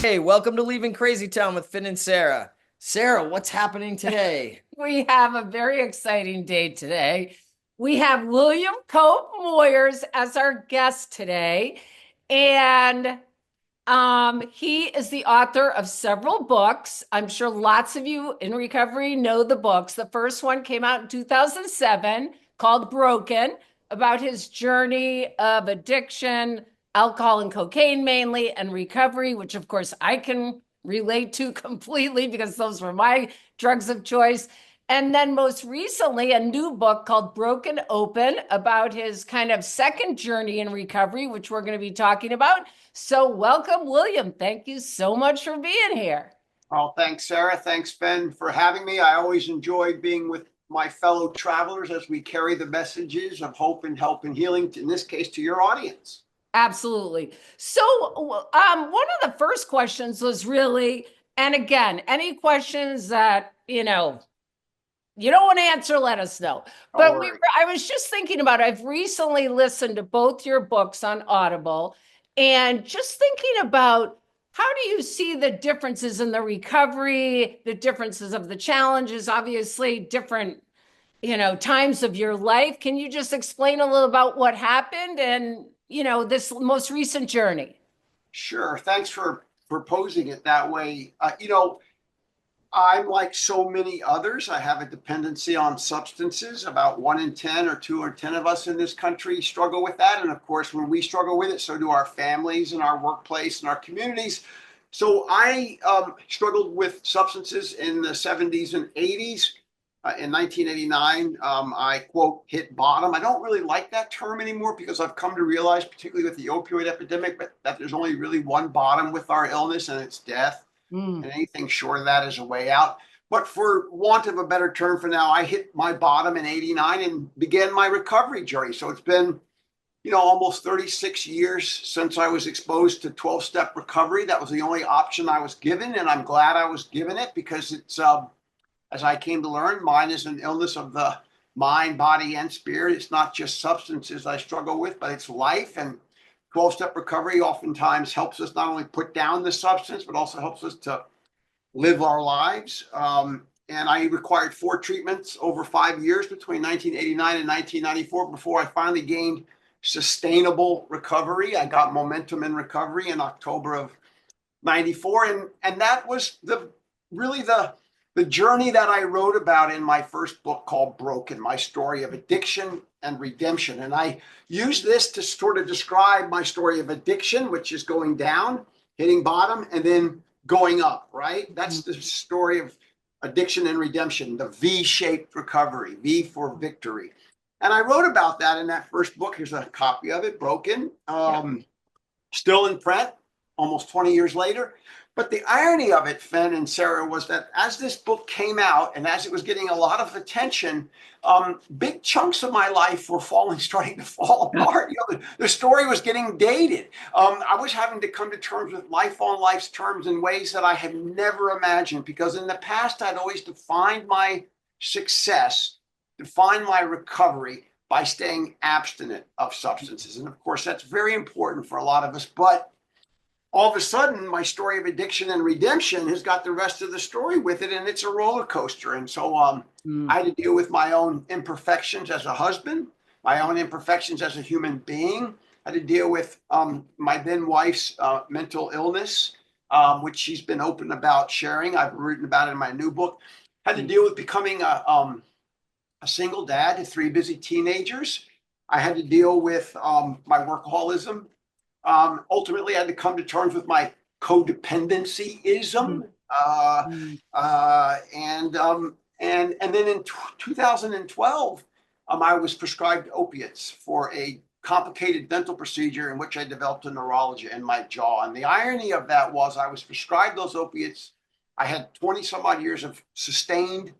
Hey, welcome to Leaving Crazy Town with Finn and Sarah. Sarah, what's happening today? We have a very exciting day today. We have William Cope Moyers as our guest today. And he is the author of several books. I'm sure lots of you in recovery know the books. The first one came out in 2007 called Broken, about his journey of addiction, alcohol and cocaine mainly, and recovery, which of course I can relate to completely because those were my drugs of choice. And then most recently, a new book called Broken Open about his kind of second journey in recovery, which we're going to be talking about. So, welcome, William. Thank you so much for being here. Oh, thanks, Sarah. Thanks, Ben, for having me. I always enjoy being with my fellow travelers as we carry the messages of hope and help and healing, in this case, to your audience. Absolutely. So, one of the first questions was really, and again, any questions that, you don't want to answer, let us know. Don't But worry. I was just thinking about, I've recently listened to both your books on Audible and just thinking about how do you see the differences in the recovery, the differences of the challenges, obviously different, times of your life. Can you just explain a little about what happened and, this most recent journey? Sure. Thanks for proposing it that way. I'm like so many others. I have a dependency on substances. About 1 in 10 or 2 in 10 of us in this country struggle with that. And of course, when we struggle with it, so do our families and our workplace and our communities. So I struggled with substances in the 70s and 80s. In 1989, I, quote, hit bottom. I don't really like that term anymore because I've come to realize, particularly with the opioid epidemic, that there's only really one bottom with our illness, and it's death. Mm. And anything short of that is a way out. But for want of a better term for now, I hit my bottom in 89 and began my recovery journey. So it's been, almost 36 years since I was exposed to 12-step recovery. That was the only option I was given, and I'm glad I was given it because it's, as I came to learn, mine is an illness of the mind, body, and spirit. It's not just substances I struggle with, but it's life. And 12-step recovery oftentimes helps us not only put down the substance, but also helps us to live our lives. And I required 4 treatments over 5 years between 1989 and 1994 before I finally gained sustainable recovery. I got momentum in recovery in October of 94. And that was really the journey that I wrote about in my first book called Broken, my story of addiction and redemption. And I use this to sort of describe my story of addiction, which is going down, hitting bottom, and then going up, right? That's the story of addiction and redemption, the V-shaped recovery, V for victory. And I wrote about that in that first book. Here's a copy of it, Broken, still in print almost 20 years later. But the irony of it, Finn and Sarah, was that as this book came out and as it was getting a lot of attention, big chunks of my life were starting to fall apart. The story was getting dated. I was having to come to terms with life on life's terms in ways that I had never imagined, because in the past, I'd always defined my success, defined my recovery by staying abstinent of substances. And of course, that's very important for a lot of us. But all of a sudden, my story of addiction and redemption has got the rest of the story with it, and it's a roller coaster. And so I had to deal with my own imperfections as a husband, my own imperfections as a human being. I had to deal with my then wife's mental illness, which she's been open about sharing. I've written about it in my new book. I had to deal with becoming a single dad to 3 busy teenagers. I had to deal with my workaholism. Ultimately, I had to come to terms with my codependency-ism. And then in 2012, I was prescribed opiates for a complicated dental procedure in which I developed a neuralgia in my jaw. And the irony of that was I was prescribed those opiates. I had 20 some odd years of sustained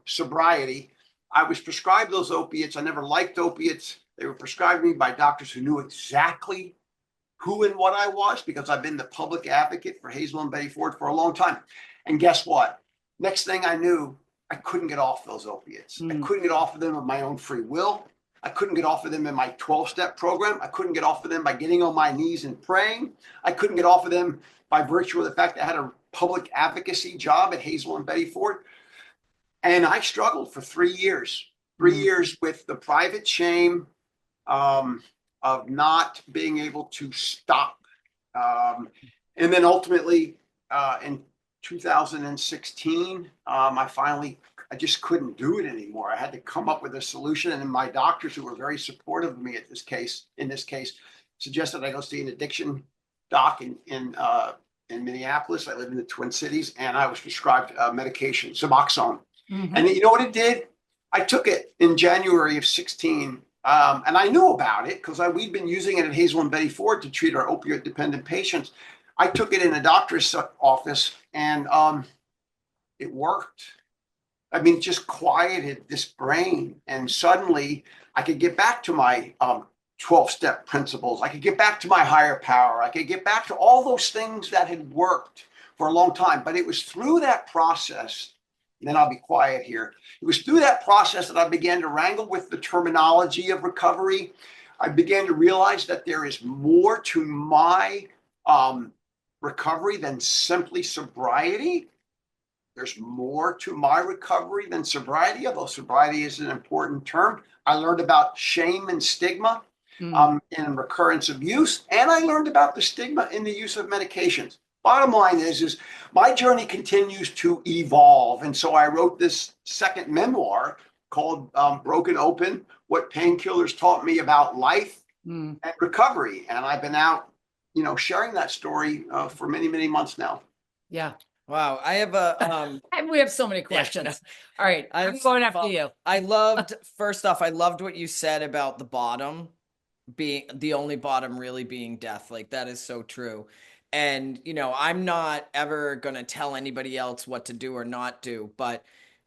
sobriety. I was prescribed those opiates. I never liked opiates. They were prescribed me by doctors who knew exactly who and what I was, because I've been the public advocate for Hazel and Betty Ford for a long time. And guess what? Next thing I knew, I couldn't get off those opiates. I couldn't get off of them of my own free will. I couldn't get off of them in my 12-step program. I couldn't get off of them by getting on my knees and praying. I couldn't get off of them by virtue of the fact that I had a public advocacy job at Hazel and Betty Ford. And I struggled for 3 years, 3 years with the private shame of not being able to stop. And then ultimately in 2016, I just couldn't do it anymore. I had to come up with a solution. And then my doctors, who were very supportive of me in this case, suggested I go see an addiction doc in Minneapolis. I live in the Twin Cities, and I was prescribed medication, Suboxone. And you know what it did? I took it in January of 16, and I knew about it because we'd been using it at Hazel and Betty Ford to treat our opioid dependent patients. I took it in a doctor's office, and it worked. I mean, it just quieted this brain, and suddenly I could get back to my 12-step principles. I could get back to my higher power. I could get back to all those things that had worked for a long time. But it was through that process, and then I'll be quiet here. It was through that process that I began to wrangle with the terminology of recovery. I began to realize that there is more to my recovery than simply sobriety. There's more to my recovery than sobriety, although sobriety is an important term. I learned about shame and stigma in recurrence of use, and I learned about the stigma in the use of medications. Bottom line is my journey continues to evolve. And so I wrote this second memoir called Broken Open, What Painkillers Taught Me About Life and Recovery. And I've been out, sharing that story for many, many months now. Yeah. Wow. I have a, And we have so many questions. All right. I'm going after you. First off, I loved what you said about the bottom being the only bottom really being death. Like, that is so true. And, I'm not ever going to tell anybody else what to do or not do, but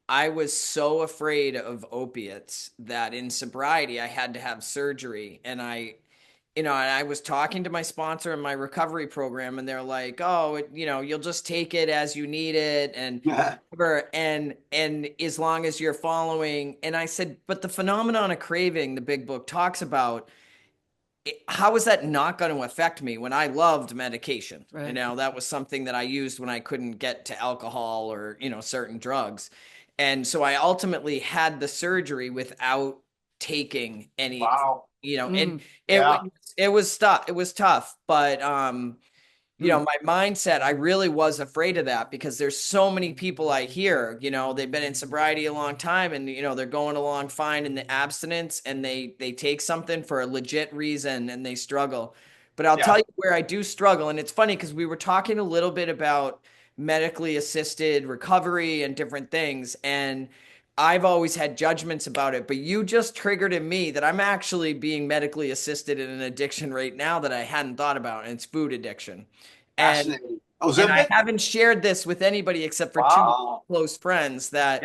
I was so afraid of opiates that in sobriety, I had to have surgery. And I was talking to my sponsor in my recovery program, and they're like, oh, you'll just take it as you need it. And whatever. And as long as you're following. And I said, but the phenomenon of craving, the big book talks about, how is that not going to affect me when I loved medication? Right. That was something that I used when I couldn't get to alcohol or, certain drugs. And so I ultimately had the surgery without taking any, Wow. and it was tough. It was tough, but, my mindset, I really was afraid of that because there's so many people I hear, they've been in sobriety a long time and, they're going along fine in the abstinence and they take something for a legit reason and they struggle. But I'll tell you where I do struggle. And it's funny because we were talking a little bit about medically assisted recovery and different things. And I've always had judgments about it, but you just triggered in me that I'm actually being medically assisted in an addiction right now that I hadn't thought about, and it's food addiction. And I haven't shared this with anybody except for two close friends that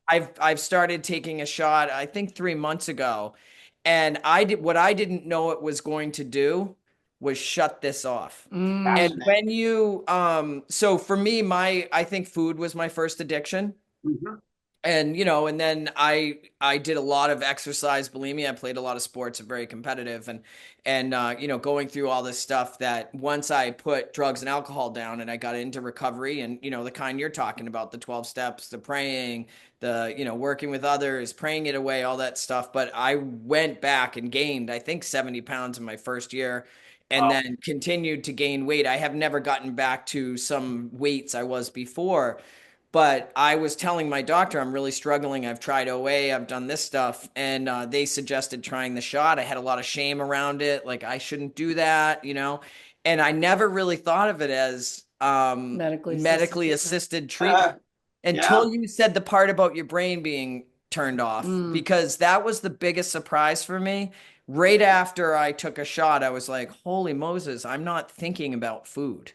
I've started taking a shot, I think 3 months ago. And what I didn't know it was going to do was shut this off. And when you, so for me, I think food was my first addiction. And, and then I did a lot of exercise, bulimia. I played a lot of sports, I'm very competitive and going through all this stuff that once I put drugs and alcohol down and I got into recovery and, the kind you're talking about, the 12 steps, the praying, the, working with others, praying it away, all that stuff. But I went back and gained, I think 70 pounds in my first year and then continued to gain weight. I have never gotten back to some weights I was before. But I was telling my doctor, I'm really struggling. I've tried OA, I've done this stuff. And they suggested trying the shot. I had a lot of shame around it. Like, I shouldn't do that, And I never really thought of it as medically assisted treatment until you said the part about your brain being turned off, because that was the biggest surprise for me. Right after I took a shot, I was like, holy Moses, I'm not thinking about food.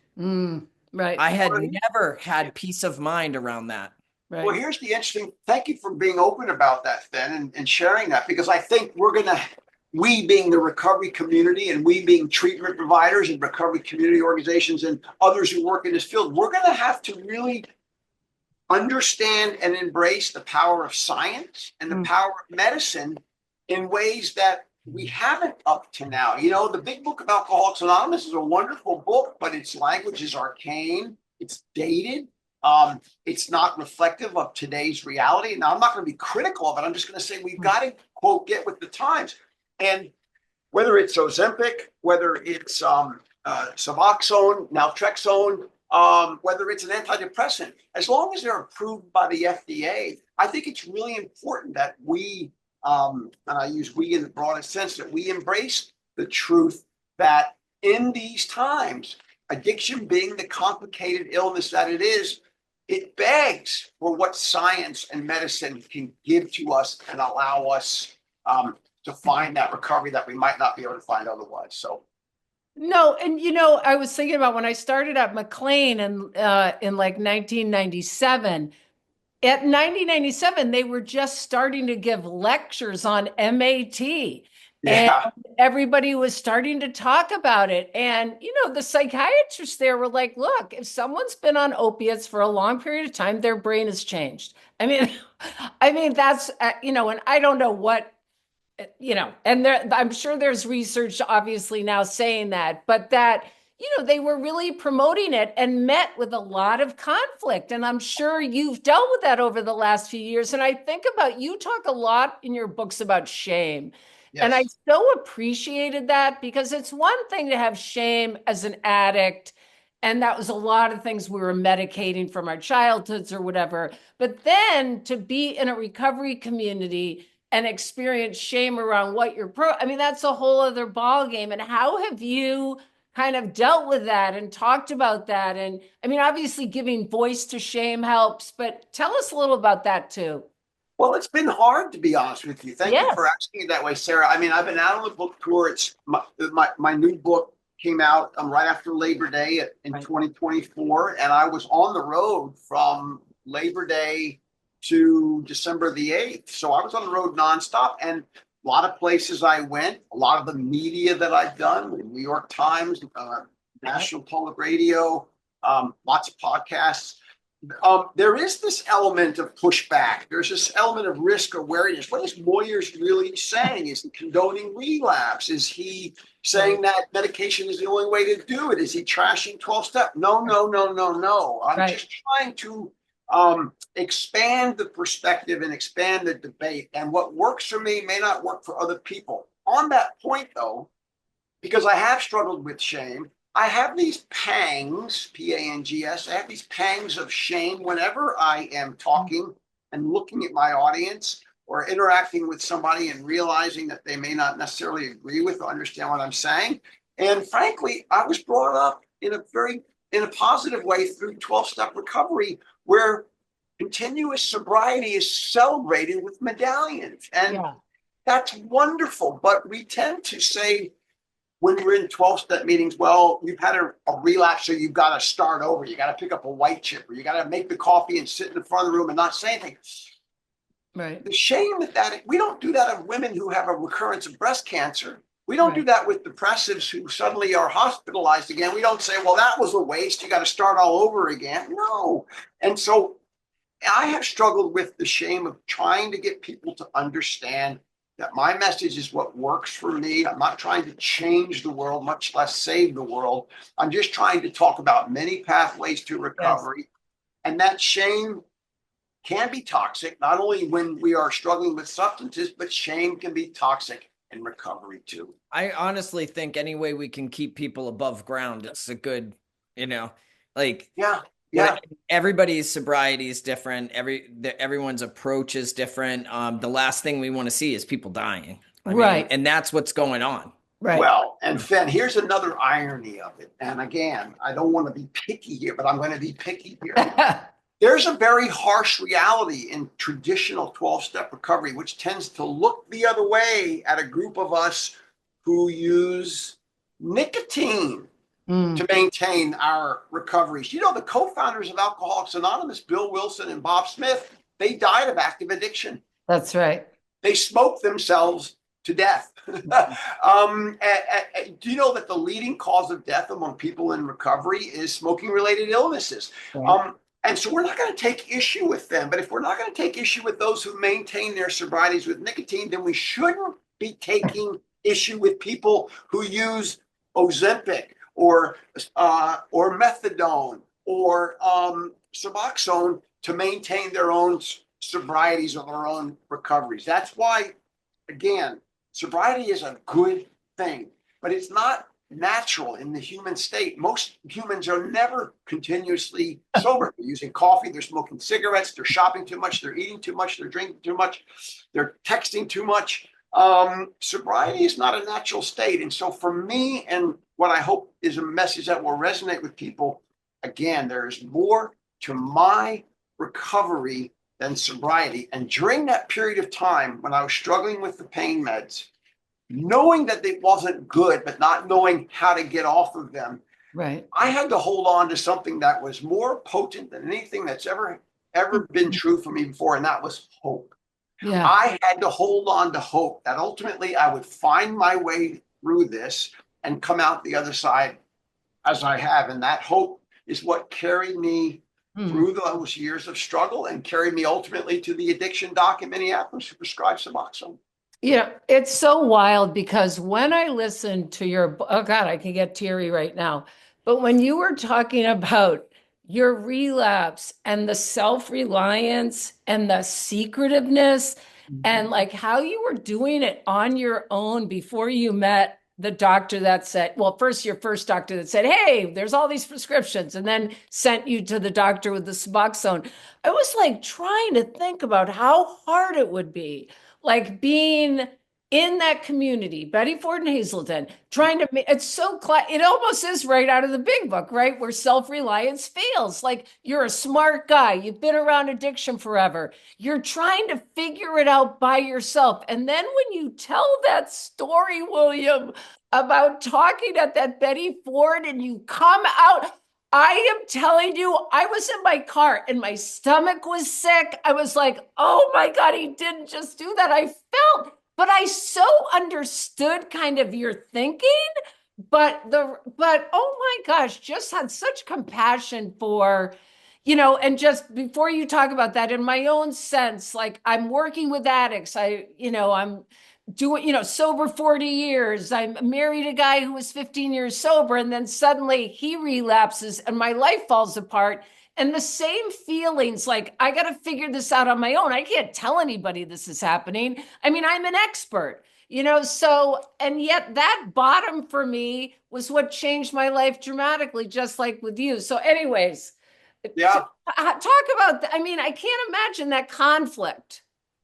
Right. I had never had peace of mind around that. Right. Well, here's the interesting, thank you for being open about that, Ben, and sharing that, because I think we being the recovery community and we being treatment providers and recovery community organizations and others who work in this field, we're going to have to really understand and embrace the power of science and the power of medicine in ways that we haven't up to now. You know, the big book of Alcoholics Anonymous is a wonderful book, but its language is arcane. It's dated. It's not reflective of today's reality. Now, I'm not going to be critical of it. I'm just going to say we've got to, quote, get with the times. And whether it's Ozempic, whether it's Suboxone, naltrexone, whether it's an antidepressant, as long as they're approved by the FDA, I think it's really important that we, and I use we in the broadest sense, that we embrace the truth that in these times, addiction being the complicated illness that it is, it begs for what science and medicine can give to us and allow us to find that recovery that we might not be able to find otherwise. So. No, and you know, I was thinking about when I started at McLean in like 1997. At 1997, they were just starting to give lectures on MAT. And Yeah. everybody was starting to talk about it. And, you know, the psychiatrists there were like, look, if someone's been on opiates for a long period of time, their brain has changed. I mean, that's, you know, and I don't know what, you know, and there, I'm sure there's research obviously now saying that, but that, you know, they were really promoting it and met with a lot of conflict. And I'm sure you've dealt with that over the last few years. And I think about, you talk a lot in your books about shame. Yes. And I so appreciated that, because it's one thing to have shame as an addict. And that was a lot of things we were medicating from our childhoods or whatever. But then to be in a recovery community and experience shame around what you're I mean, that's a whole other ball game. And how have you kind of dealt with that and talked about that? And I mean, obviously giving voice to shame helps, but tell us a little about that too. Well, it's been hard, to be honest with you. Thank you Yes. for asking it that way, Sarah. I mean, I've been out on the book tour. It's my new book came out right after Labor Day in 2024, and I was on the road from Labor Day to December the 8th. So I was on the road nonstop, and a lot of places I went, a lot of the media that I've done, the New York Times, National Public Radio, lots of podcasts. There is this element of pushback. There's this element of risk awareness. What is Moyers really saying? Is he condoning relapse? Is he saying that medication is the only way to do it? Is he trashing 12-step? No, no, no, no, no. I'm just trying to expand the perspective and expand the debate. And what works for me may not work for other people. On that point, though, because I have struggled with shame, I have these pangs, P-A-N-G-S, I have these pangs of shame whenever I am talking and looking at my audience or interacting with somebody and realizing that they may not necessarily agree with or understand what I'm saying. And frankly, I was brought up in a positive way through 12-step recovery, where continuous sobriety is celebrated with medallions. And that's wonderful. But we tend to say, when we're in 12-step meetings, well, you've had a relapse, so you've got to start over. You got to pick up a white chip, or you got to make the coffee and sit in the front of the room and not say anything. Right. The shame that we don't do that of women who have a recurrence of breast cancer. We don't do that with depressives who suddenly are hospitalized again. We don't say, well, that was a waste. You got to start all over again. No. And so I have struggled with the shame of trying to get people to understand that my message is what works for me. I'm not trying to change the world, much less save the world. I'm just trying to talk about many pathways to recovery. Yes. And that shame can be toxic, not only when we are struggling with substances, but shame can be toxic in recovery too. I honestly think any way we can keep people above ground, it's a good, you know, like, yeah. Everybody's sobriety is different. Everyone's approach is different. The last thing we want to see is people dying. I mean, and that's what's going on. Right. Well, and Fen, here's another irony of it. And again, I don't want to be picky here, but I'm going to be picky here. There's a very harsh reality in traditional 12-step recovery, which tends to look the other way at a group of us who use nicotine to maintain our recoveries. You know, the co-founders of Alcoholics Anonymous, Bill Wilson and Bob Smith, they died of active addiction. That's right. They smoked themselves to death. Do you know that the leading cause of death among people in recovery is smoking-related illnesses? And so we're not going to take issue with them. But if we're not going to take issue with those who maintain their sobrieties with nicotine, then we shouldn't be taking issue with people who use Ozempic or methadone or Suboxone to maintain their own sobrieties or their own recoveries. That's why, again, sobriety is a good thing, but it's not natural in the human state. Most humans are never continuously sober. They're using coffee, they're smoking cigarettes, they're shopping too much, they're eating too much, they're drinking too much, they're texting too much. Sobriety is not a natural state. And so for me, and what I hope is a message that will resonate with people, again, there is more to my recovery than sobriety. And during that period of time when I was struggling with the pain meds, knowing that it wasn't good, but not knowing how to get off of them, right, I had to hold on to something that was more potent than anything that's ever been true for me before, and that was hope. yeah. I had to hold on to hope that ultimately I would find my way through this and come out the other side as I have. And that hope is what carried me through those years of struggle and carried me ultimately to the addiction doc in Minneapolis who prescribed Suboxone. It's so wild because when I listened to your, oh God, I can get teary right now. But when you were talking about your relapse and the self-reliance and the secretiveness and like how you were doing it on your own before you met the doctor that said, well, first, your first doctor that said, hey, there's all these prescriptions, and then sent you to the doctor with the Suboxone. I was like trying to think about how hard it would be, like being in that community, Betty Ford and Hazelden, trying to make it's so it almost is right out of the big book, right? Where self-reliance fails. Like you're a smart guy, you've been around addiction forever, you're trying to figure it out by yourself. And then when you tell that story, William, about talking at that Betty Ford and you come out, I am telling you, I was in my car and my stomach was sick. I was like, oh my God, he didn't just do that. I felt, but I so understood kind of your thinking, but oh my gosh, just had such compassion for, and just before you talk about that, in my own sense, like I'm working with addicts. I'm doing, sober 40 years. I married a guy who was 15 years sober, and then suddenly he relapses and my life falls apart. And the same feelings, like I got to figure this out on my own. I can't tell anybody this is happening. I mean, I'm an expert, so, and yet that bottom for me was what changed my life dramatically, just like with you. So anyways, Yeah. talk about, I mean, I can't imagine that conflict.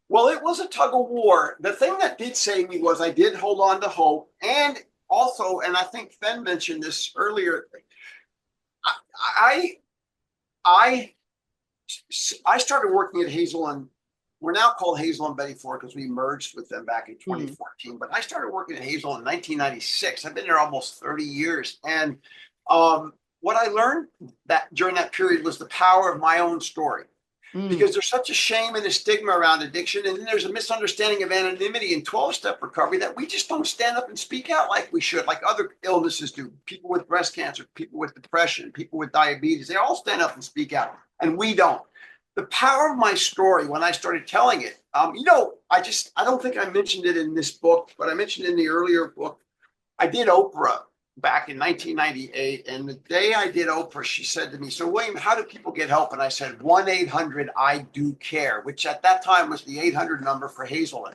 Well, it was a tug of war. The thing that did save me was I did hold on to hope. And also, and I think Fen mentioned this earlier, I started working at Hazel, and we're now called Hazel and Betty Ford because we merged with them back in 2014. But I started working at Hazel in 1996. I've been there almost 30 years. And what I learned that during that period was the power of my own story. Because there's such a shame and a stigma around addiction. And then there's a misunderstanding of anonymity in 12-step recovery that we just don't stand up and speak out like we should, like other illnesses do. People with breast cancer, people with depression, people with diabetes, they all stand up and speak out, and we don't. The power of my story when I started telling it, I don't think I mentioned it in this book, but I mentioned in the earlier book, I did Oprah back in 1998. And the day I did Oprah, she said to me, so William, how do people get help? And I said, 1-800-I-DO-CARE, which at that time was the 800 number for Hazelden.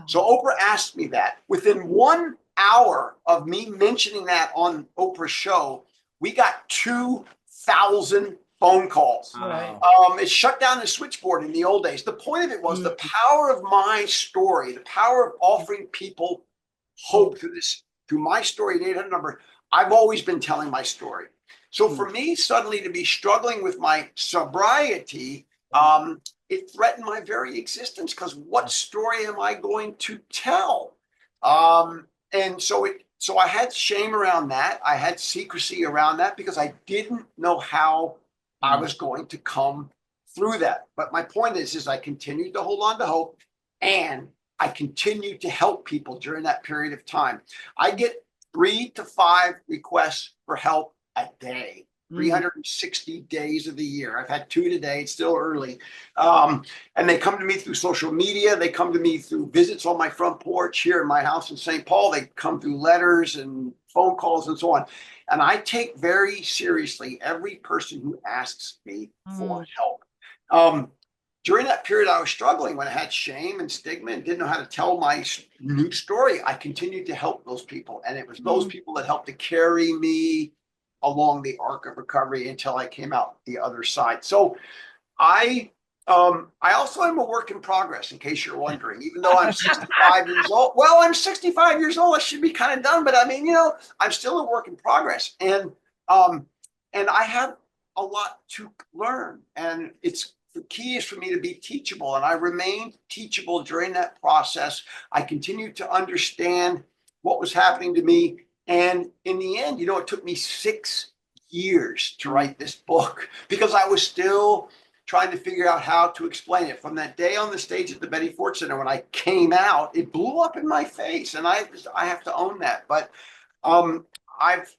So Oprah asked me that. Within 1 hour of me mentioning that on Oprah's show, we got 2,000 phone calls. Right. It shut down the switchboard in the old days. The point of it was the power of my story, the power of offering people hope through my story, the 800 number. I've always been telling my story. So for me, suddenly to be struggling with my sobriety, it threatened my very existence, because what story am I going to tell? And so I had shame around that. I had secrecy around that because I didn't know how I was going to come through that. But my point is I continued to hold on to hope, and I continued to help people during that period of time. I get 3 to 5 requests for help a day. 360 days of the year. I've had 2 today. It's still early. And they come to me through social media. They come to me through visits on my front porch here in my house in St. Paul. They come through letters and phone calls and so on. And I take very seriously every person who asks me for help. During that period, I was struggling when I had shame and stigma and didn't know how to tell my new story. I continued to help those people. And it was those people that helped to carry me along the arc of recovery until I came out the other side. So I also am a work in progress, in case you're wondering, even though I'm 65 years old. Well, I'm 65 years old. I should be kind of done. But I mean, I'm still a work in progress. And I have a lot to learn. And the key is for me to be teachable, and I remained teachable during that process. I continued to understand what was happening to me. And in the end, it took me 6 years to write this book because I was still trying to figure out how to explain it. From that day on the stage at the Betty Ford Center, when I came out, it blew up in my face, and I have to own that. But I've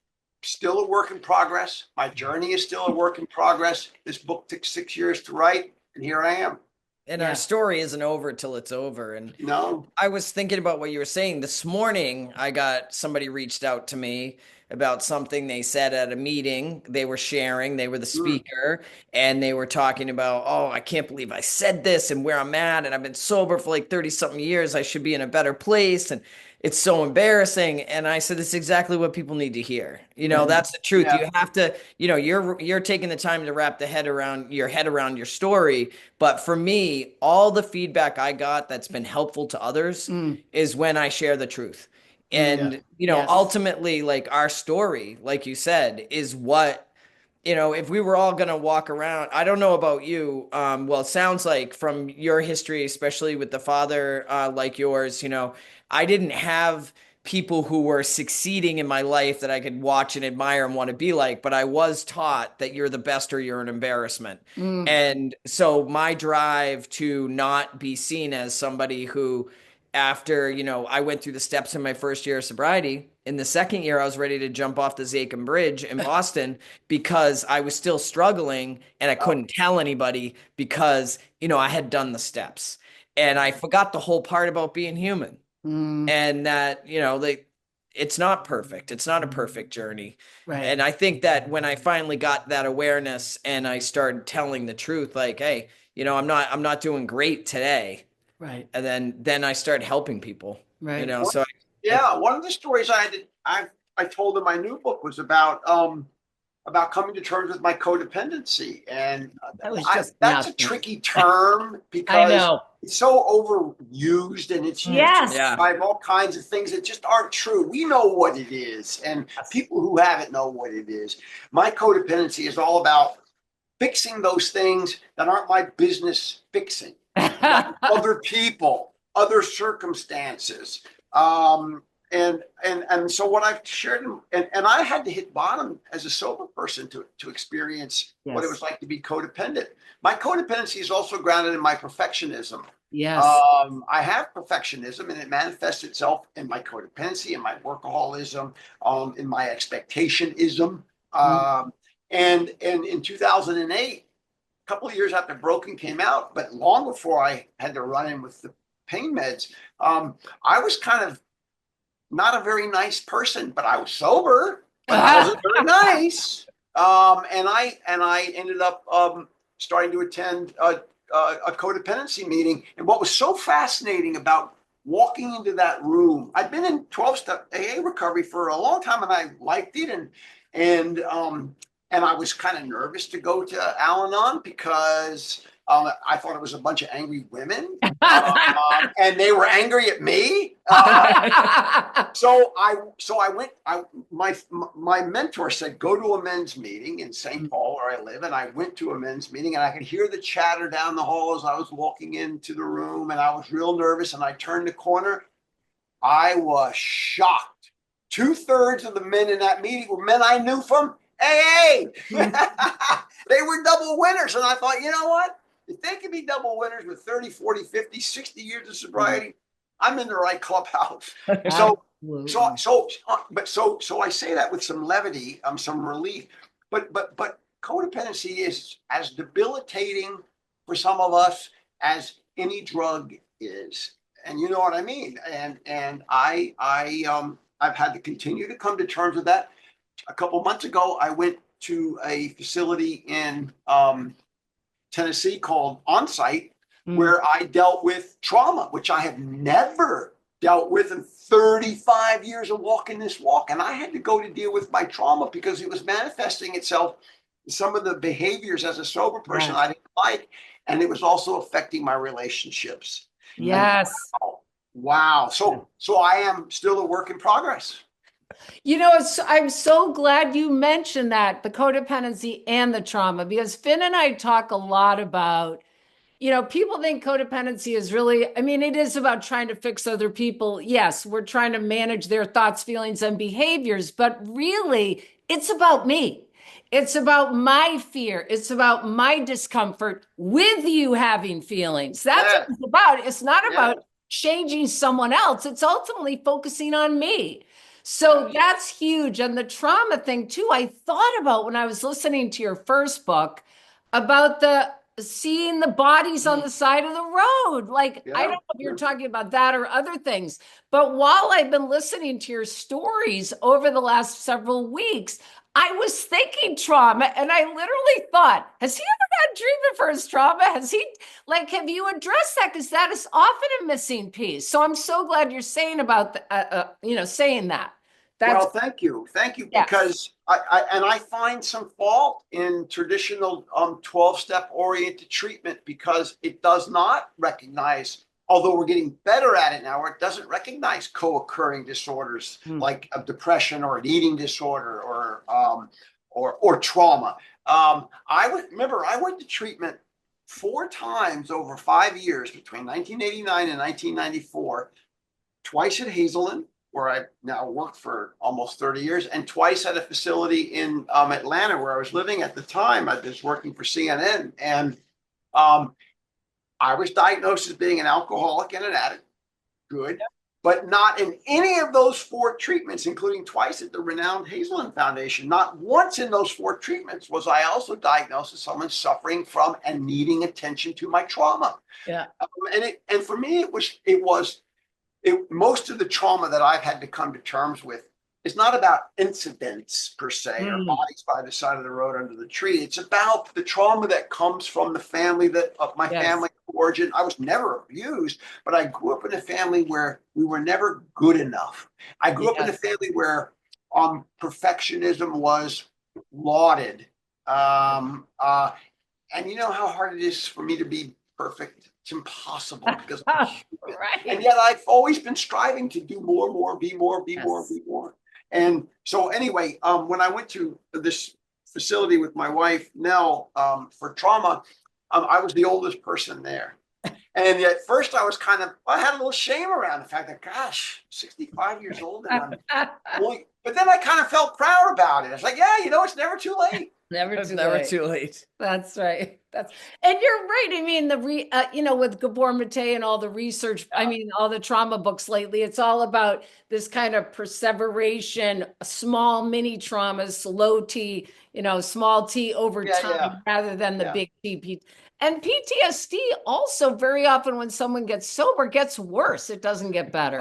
still a work in progress. My journey is still a work in progress. This book took 6 years to write, and here I am. And our story isn't over till it's over. And no, I was thinking about what you were saying this morning. Somebody reached out to me about something they said at a meeting. They were sharing, they were the speaker, and they were talking about, oh, I can't believe I said this and where I'm at. And I've been sober for like 30 something years. I should be in a better place. And it's so embarrassing. And I said, it's exactly what people need to hear. That's the truth. You have to, you're taking the time to wrap the head around your story. But for me, all the feedback I got that's been helpful to others is when I share the truth. And, ultimately, like our story, like you said, is what, if we were all going to walk around, I don't know about you. Well, it sounds like from your history, especially with the father like yours, I didn't have people who were succeeding in my life that I could watch and admire and want to be like, but I was taught that you're the best or you're an embarrassment. And so my drive to not be seen as somebody who, after, I went through the steps in my first year of sobriety. In the second year, I was ready to jump off the Zakim Bridge in Boston because I was still struggling and I couldn't tell anybody because, I had done the steps. And I forgot the whole part about being human. And that, it's not perfect. It's not a perfect journey. Right. And I think that when I finally got that awareness and I started telling the truth, like, hey, I'm not doing great today. Right. And then I started helping people. Right. One of the stories I told in my new book was about coming to terms with my codependency. And that's a tricky term because it's so overused and it's used by all kinds of things that just aren't true. We know what it is, and people who have it know what it is. My codependency is all about fixing those things that aren't my business fixing. Other people, other circumstances. And so what I've shared, and I had to hit bottom as a sober person to experience what it was like to be codependent. My codependency is also grounded in my perfectionism. Yes. I have perfectionism, and it manifests itself in my codependency, in my workaholism, in my expectationism. And in 2008, a couple of years after Broken came out, but long before I had to run in with the pain meds, I was kind of not a very nice person, but I was sober, but I wasn't very nice. And I ended up starting to attend a codependency meeting. And what was so fascinating about walking into that room, I'd been in 12-step AA recovery for a long time, and I liked it. And I was kind of nervous to go to Al-Anon because I thought it was a bunch of angry women, and they were angry at me. So I went. My mentor said, go to a men's meeting in St. Paul, where I live, and I went to a men's meeting, and I could hear the chatter down the hall as I was walking into the room, and I was real nervous. And I turned the corner. I was shocked. 2/3 of the men in that meeting were men I knew from AA. They were double winners. And I thought, you know what? If they can be double winners with 30, 40, 50, 60 years of sobriety, I'm in the right clubhouse. So I say that with some levity, some relief. but codependency is as debilitating for some of us as any drug is. And you know what I mean? And I've had to continue to come to terms with that. A couple months ago, I went to a facility in Tennessee called Onsite, where I dealt with trauma, which I have never dealt with in 35 years of walking this walk. And I had to go to deal with my trauma because it was manifesting itself in some of the behaviors as a sober person I didn't like. And it was also affecting my relationships. Yes. Wow. So I am still a work in progress. You know, I'm so glad you mentioned that, the codependency and the trauma, because Finn and I talk a lot about, you know, people think codependency is really, I mean, it is about trying to fix other people. Yes, we're trying to manage their thoughts, feelings, and behaviors, but really, it's about me. It's about my fear. It's about my discomfort with you having feelings. That's what it's about. It's not about changing someone else. It's ultimately focusing on me. So that's huge. And the trauma thing too, I thought about when I was listening to your first book about the seeing the bodies on the side of the road. Like, I don't know if you're talking about that or other things, but while I've been listening to your stories over the last several weeks, I was thinking trauma, and I literally thought, has he ever got treatment for his trauma? Has he, like, have you addressed that? Because that is often a missing piece. So I'm so glad you're saying about, saying that. Well, thank you. Because I find some fault in traditional 12-step oriented treatment because it does not recognize, although we're getting better at it now, where it doesn't recognize co-occurring disorders like a depression or an eating disorder or trauma. I went to treatment 4 times over 5 years between 1989 and 1994, twice at Hazelden, where I now worked for almost 30 years, and twice at a facility in Atlanta, where I was living at the time. I was working for CNN, and I was diagnosed as being an alcoholic and an addict. Good. But not in any of those 4 treatments, including twice at the renowned Hazelden Foundation. Not once in those 4 treatments was I also diagnosed as someone suffering from and needing attention to my trauma. Yeah. And for me, it was most of the trauma that I've had to come to terms with is not about incidents per se or bodies by the side of the road under the tree. It's about the trauma that comes from the family of my family origin. I was never abused, but I grew up in a family where we were never good enough. I grew up in a family where perfectionism was lauded. And you know how hard it is for me to be perfect. It's impossible because I'm human. And yet I've always been striving to do more, be more. And so anyway, when I went to this facility with my wife, Nell, for trauma, I was the oldest person there. And at first I had a little shame around the fact that, gosh, 65 years old. And but then I kind of felt proud about it. It's like, it's never too late. Never too late. That's right. And you're right. I mean, with Gabor Mate and all the research, all the trauma books lately, it's all about this kind of perseveration, small mini traumas, low T, small T over time rather than the big T. And PTSD also very often when someone gets sober gets worse. It doesn't get better.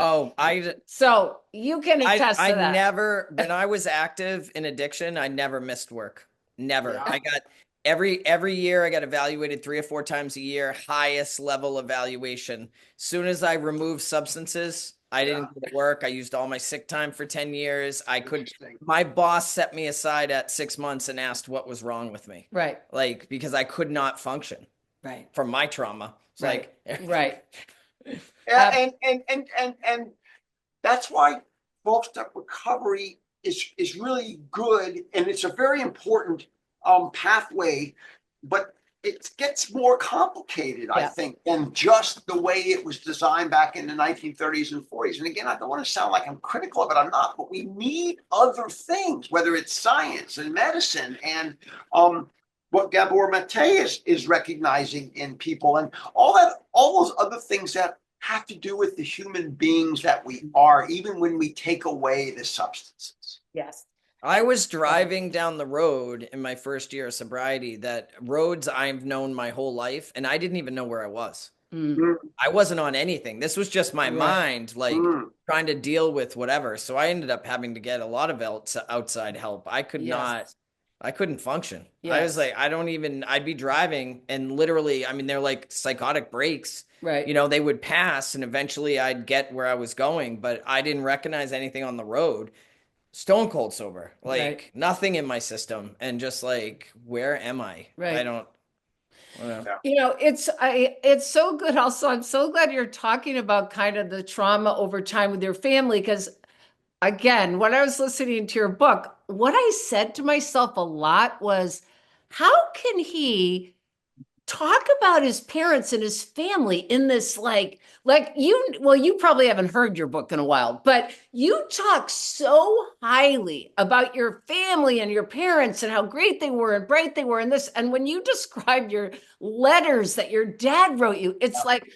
So you can attest to that. When I was active in addiction, I never missed work. Never. I got every year I got evaluated 3 or 4 times a year, highest level evaluation. Soon as I removed substances, I didn't go to work. I used all my sick time for 10 years. My boss set me aside at 6 months and asked what was wrong with me. Right. Like, because I could not function. Right. From my trauma. It's right. And that's why 12-step recovery is really good, and it's a very important pathway, but it gets more complicated, I think, than just the way it was designed back in the 1930s and 40s. And again, I don't want to sound like I'm critical of it. I'm not, but we need other things, whether it's science and medicine and what Gabor Mate is recognizing in people, and all those other things that have to do with the human beings that we are, even when we take away the substances. Yes. I was driving down the road in my first year of sobriety, that roads I've known my whole life, and I didn't even know where I was. Mm, Mm, I wasn't on anything. This was just my right. mind, like mm. trying to deal with whatever. So I ended up having to get a lot of outside help. I could Yes. not, I couldn't function. I was Yes. like, I don't even, I'd be driving and literally, I mean, they're like psychotic breaks. Right. They would pass and eventually I'd get where I was going, but I didn't recognize anything on the road. Stone cold sober, Right. like nothing in my system, and just like, where am I? Right. I don't know. Yeah. It's so good also. I'm so glad you're talking about kind of the trauma over time with your family because again, when I was listening to your book, what I said to myself a lot was, how can he talk about his parents and his family in this you probably haven't heard your book in a while, but you talk so highly about your family and your parents and how great they were and bright they were in this. And when you described your letters that your dad wrote you, it's like,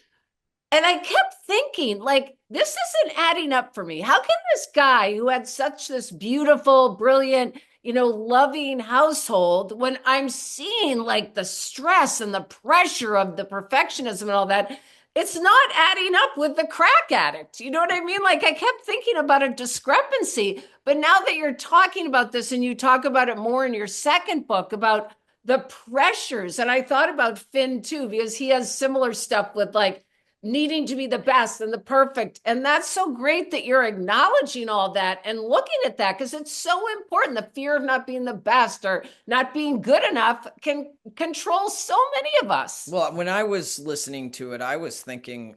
and I kept thinking, like, this isn't adding up for me. How can this guy who had such this beautiful, brilliant, loving household, when I'm seeing like the stress and the pressure of the perfectionism and all that, it's not adding up with the crack addict. You know what I mean? Like, I kept thinking about a discrepancy. But now that you're talking about this and you talk about it more in your second book about the pressures, and I thought about Finn too, because he has similar stuff with like, needing to be the best and the perfect. And that's so great that you're acknowledging all that and looking at that because it's so important. The fear of not being the best or not being good enough can control so many of us. Well, when I was listening to it, I was thinking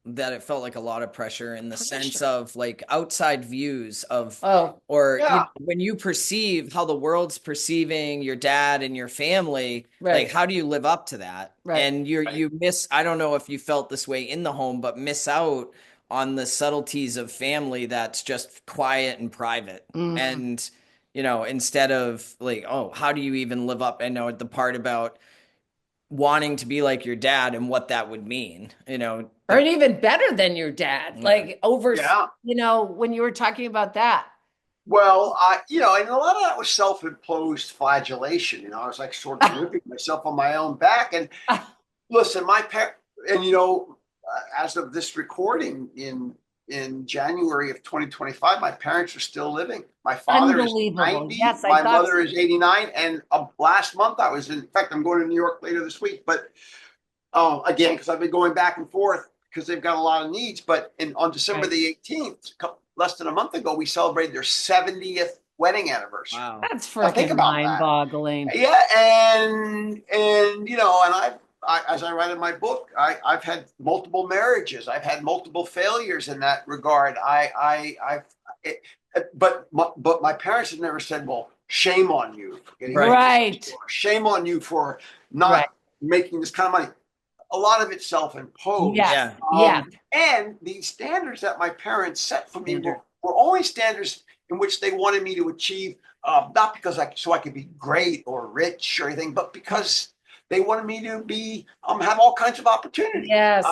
that it felt like a lot of pressure in the sense Pressure. of like outside views of, Oh, or Yeah. when you perceive how the world's perceiving your dad and your family, like right, how do you live up to that? right. And you Right. you miss, I don't know if you felt this way in the home, but miss out on the subtleties of family that's just quiet and private. Mm. And instead of like, oh, how do you even live up? I know the part about wanting to be like your dad and what that would mean, Or even better than your dad, yeah. like over, Yeah. when you were talking about that. Well, and a lot of that was self-imposed flagellation. I was like sort of whipping myself on my own back. And listen, my parent, and as of this recording in January of 2025, my parents are still living. My father is Unbelievable. 90, Yes, I my thought mother so. is 89, and last month in fact, I'm going to New York later this week, but again, because I've been going back and forth because they've got a lot of needs. But on December Right. the 18th, less than a month ago, we celebrated their 70th wedding anniversary. Wow. That's Now think freaking about that. mind-boggling. Yeah, and as I write in my book, I've had multiple marriages. I've had multiple failures in that regard. But my parents have never said, "Well, shame on you for getting Right. into this, Right. or shame on you for Right. not making this kind of money." A lot of it's self-imposed. Yes. Yeah. Yes. And the standards that my parents set for me Standard. were only standards in which they wanted me to achieve, not because I could be great or rich or anything, but because they wanted me to be have all kinds of opportunity. Yes.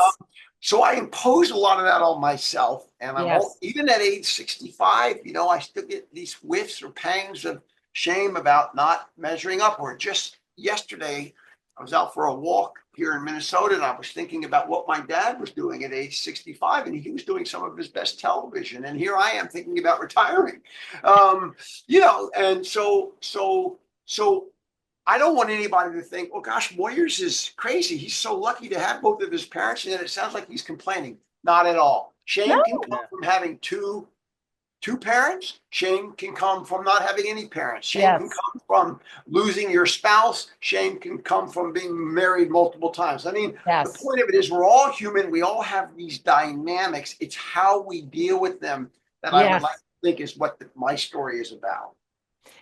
So I imposed a lot of that on myself, and Yes. even at age 65, I still get these whiffs or pangs of shame about not measuring up. Or just yesterday, I was out for a walk here in Minnesota, and I was thinking about what my dad was doing at age 65, and he was doing some of his best television, and here I am thinking about retiring. And so I don't want anybody to think, oh gosh, Moyers is crazy. He's so lucky to have both of his parents, and then it sounds like he's complaining. Not at all. Shame can come Yeah. from having two parents. Shame can come from not having any parents. Shame can Yes. come from losing your spouse. Shame can come from being married multiple times. I mean, the Yes. point of it is we're all human. We all have these dynamics. It's how we deal with them that I would Yes. like to think is what my story is about.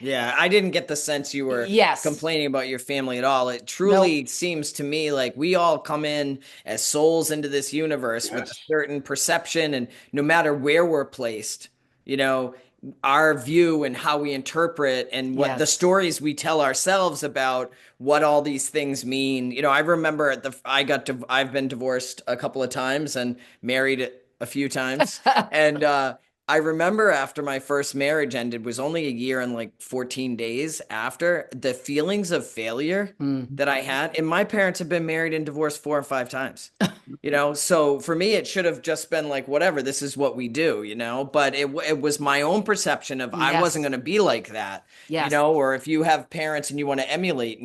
Yeah, I didn't get the sense you were Yes. complaining about your family at all. It Nope. truly seems to me like we all come in as souls into this universe with a Yes. certain perception, and no matter where we're placed, you know, our view and how we interpret and what the Yes. stories we tell ourselves about what all these things mean. I remember I've been divorced a couple of times and married a few times, and I remember after my first marriage ended, was only a year and like 14 days after, the feelings of failure that I had. And my parents have been married and divorced 4 or 5 times. So for me, it should have just been like, whatever, this is what we do, but it was my own perception of I wasn't going to be like that, or if you have parents and you want to emulate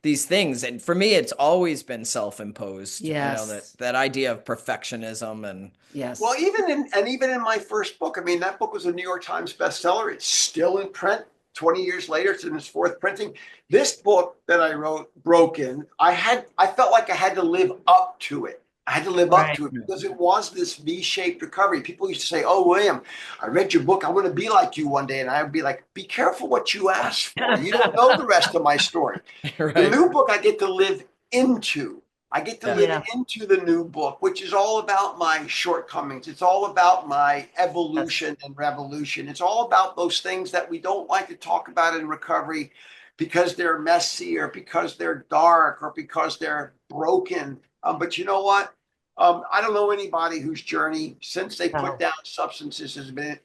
these things. And for me, it's always been self-imposed, that idea of perfectionism and. Yes. Well, even in my first book, I mean, that book was a New York Times bestseller. It's still in print 20 years later. It's in its 4th printing. This book that I wrote, Broken, I felt like I had to live up to it. I had to live up to it because it was this V-shaped recovery. People used to say, "Oh, William, I read your book. I want to be like you one day." And I would be like, "Be careful what you ask for. You don't know the rest of my story." Right. The new book I get to live into. I get to live into the new book, which is all about my shortcomings. It's all about my evolution and revolution. It's all about those things that we don't like to talk about in recovery because they're messy or because they're dark or because they're broken. But you know what? I don't know anybody whose journey since they put down substances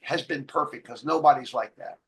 has been perfect, because nobody's like that.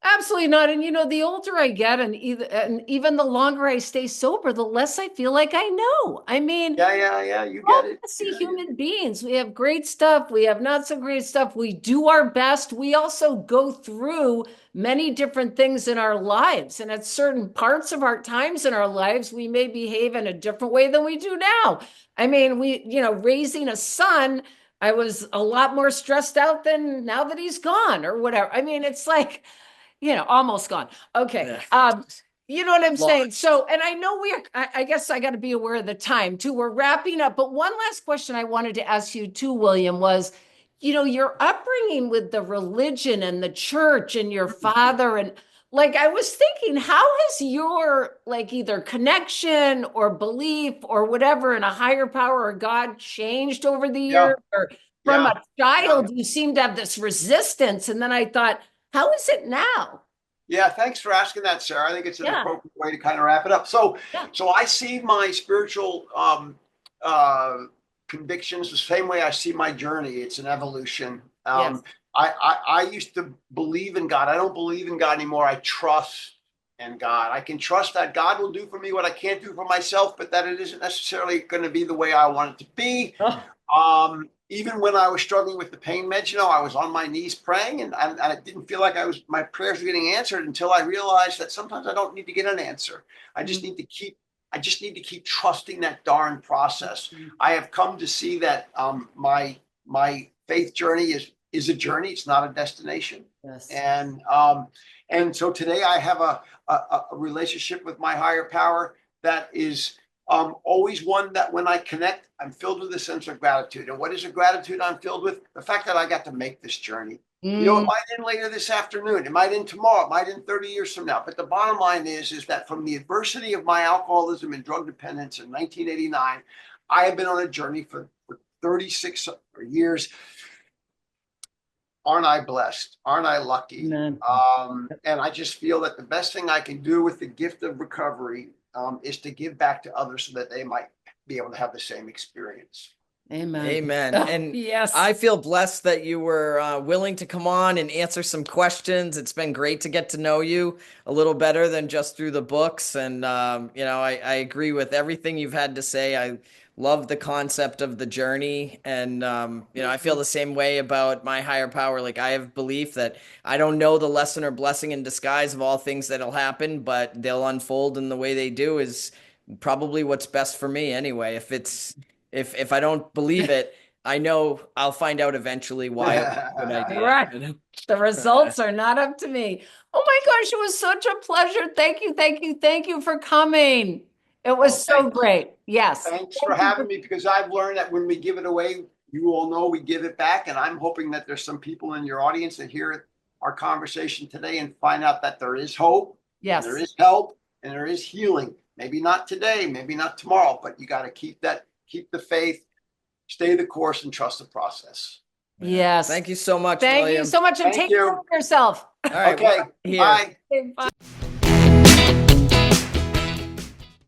Absolutely not. And the older I get, and even the longer I stay sober, the less I feel like I know. I mean, yeah, you get it. See, human beings, we have great stuff. We have not so great stuff. We do our best. We also go through many different things in our lives. And at certain parts of our times in our lives, we may behave in a different way than we do now. I mean, raising a son, I was a lot more stressed out than now that he's gone or whatever. I mean, it's like, almost gone. Okay. You know what I'm saying? So, and I know I guess I got to be aware of the time too. We're wrapping up, but one last question I wanted to ask you too, William, was, your upbringing with the religion and the church and your father. And like, I was thinking, how has your either connection or belief or whatever in a higher power or God changed over the years? Or from a child, you seem to have this resistance. And then I thought, how is it now? Yeah, thanks for asking that, Sarah. I think it's an appropriate way to kind of wrap it up. So I see my spiritual convictions the same way I see my journey. It's an evolution. I used to believe in God. I don't believe in God anymore. I trust in God. I can trust that God will do for me what I can't do for myself, but that it isn't necessarily going to be the way I want it to be. Even when I was struggling with the pain meds, I was on my knees praying, and I didn't feel like my prayers were getting answered until I realized that sometimes I don't need to get an answer. I just need to keep trusting that darn process. I have come to see that my faith journey is a journey. It's not a destination. Yes. And so today I have a relationship with my higher power that is always one that when I connect, I'm filled with a sense of gratitude. And what is a gratitude I'm filled with? The fact that I got to make this journey. It might end later this afternoon. It might end tomorrow. It might end 30 years from now. But the bottom line is that from the adversity of my alcoholism and drug dependence in 1989, I have been on a journey for 36 years. Aren't I blessed? Aren't I lucky? And I just feel that the best thing I can do with the gift of recovery is to give back to others so that they might be able to have the same experience. Amen. And yes, I feel blessed that you were willing to come on and answer some questions. It's been great to get to know you a little better than just through the books. And, I agree with everything you've had to say. I love the concept of the journey. And, I feel the same way about my higher power. Like, I have belief that I don't know the lesson or blessing in disguise of all things that'll happen, but they'll unfold in the way they do is probably what's best for me anyway. If I don't believe it, I know I'll find out eventually why it's a good idea. Right. The results are not up to me. Oh my gosh, it was such a pleasure. Thank you for coming. It was so great. Yes. Thanks for having me, because I've learned that when we give it away, you all know we give it back. And I'm hoping that there's some people in your audience that hear our conversation today and find out that there is hope. Yes. There is help and there is healing. Maybe not today, maybe not tomorrow, but you got to keep the faith, stay the course, and trust the process. Yes. Thank you so much, Thank William. you so much, and take care of yourself. All right. Okay. Bye. Bye.